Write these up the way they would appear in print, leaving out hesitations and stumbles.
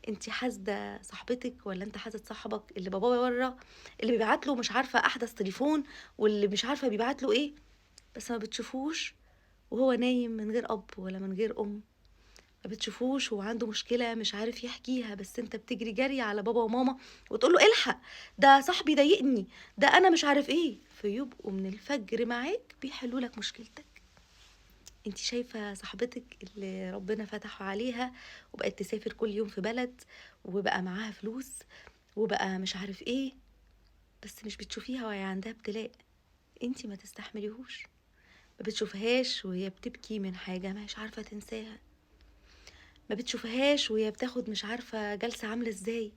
أنتِ حاسدة صاحبتِك والّا أنت حاسد صاحبك اللي باباه برّه، اللي بيبعت له مش عارفة أحدث تليفون، واللي مش عارفة بيبعت له إيه، بس ما بتشوفوش وهو نايم من غير أب ولا من غير أم، ما بتشوفوش وهو عنده مشكلة مش عارف يحكيها، بس أنت بتجري جري على بابا وماما وتقول له الحق، ده صاحبي ضايقني، ده أنا مش عارف إيه، فيبقوا من الفجر معاك بيحلوا لك مشكلتك. أنتِ شايفة صاحبتِك اللي ربنا فتحه عليها وبقت تسافر كل يوم في بلد، وبقى معاها فلوس، وبقى مش عارف إيه، بس مش بتشوفيها وهي عندها ابتلاء، أنتِ ما تستحمليهوش، ما بتشوفيهاش وهي بتبكي من حاجة مش عارفة تنساها، ما بتشوفيهاش وهي بتاخد مش عارفة جلسة عاملة إزاي،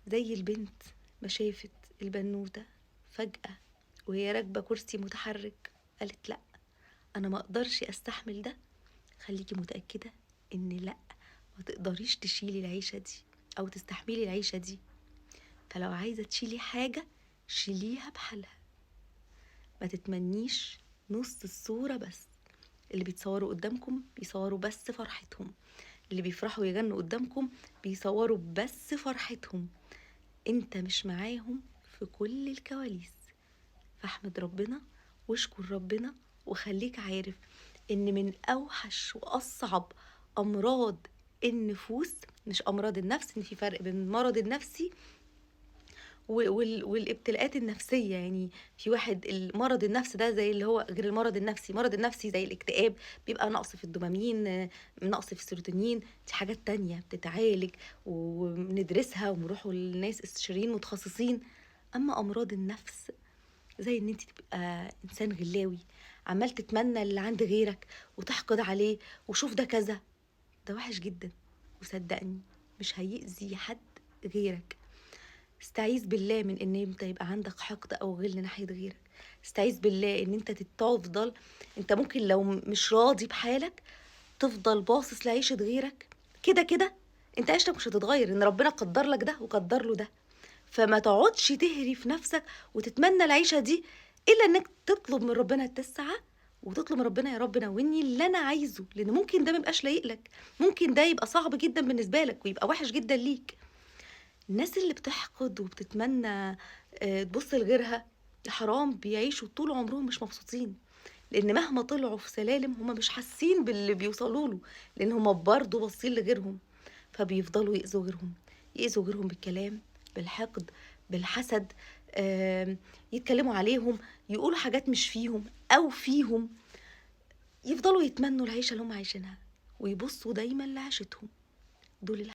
زي البنت ما شافت البنوتة فجأة وهي راكبة كرسي متحرك قالت لأ، أنا ما أقدرش أستحمل ده. خليكي متأكدة إن لأ، ما تقدريش تشيلي العيشة دي أو تستحملي العيشة دي، فلو عايزة تشيلي حاجة شيليها بحالها، ما تتمنيش نص الصورة بس. اللي بيتصوروا قدامكم بيصوروا بس فرحتهم، اللي بيفرحوا يغنوا قدامكم بيصوروا بس فرحتهم، انت مش معاهم في كل الكواليس. فاحمد ربنا واشكر ربنا، وخليك عارف ان من اوحش واصعب امراض النفوس، مش امراض النفس، ان في فرق بين المرض النفسي والابتلاءات النفسيه. يعني في واحد المرض النفس ده زي اللي هو غير المرض النفسي، المرض النفسي زي الاكتئاب بيبقى نقص في الدوبامين، نقص في السيروتونين، دي حاجات تانية بتتعالج وبندرسها وبنروحوا للناس استشاريين متخصصين. اما امراض النفس زي ان انت تبقى انسان غلاوي عمال تتمنى اللي عند غيرك وتحقد عليه وشوف ده كذا، ده وحش جدا، وصدقني مش هيأذي حد غيرك. استعيذ بالله من ان انت يبقى عندك حقد او غل ناحية غيرك، استعيذ بالله ان انت تفضل، انت ممكن لو مش راضي بحالك تفضل باصص لعيشة غيرك، كده كده انت عيشتك مش هتتغير، ان ربنا قدر لك ده وقدر له ده. فما تقعدش تهري في نفسك وتتمنى العيشة دي، إلا إنك تطلب من ربنا التسعة، وتطلب من ربنا يا رب ناولني اللي أنا عايزه، لأن ممكن ده ميبقاش لايق لك، ممكن ده يبقى صعب جدا بالنسبة لك ويبقى وحش جدا ليك. الناس اللي بتحقد وبتتمنى تبص لغيرها، حرام بيعيشوا طول عمرهم مش مبسوطين، لأن مهما طلعوا في سلالم هما مش حاسين باللي بيوصلوا له، لأن هما برضه باصين لغيرهم، فبيفضلوا يأذوا غيرهم، يأذوا غيرهم بالكلام، بالحقد، بالحسد، يتكلموا عليهم، يقولوا حاجات مش فيهم أو فيهم، يفضلوا يتمنوا العيشة اللي هم عايشينها ويبصوا دايما لعيشتهم. دول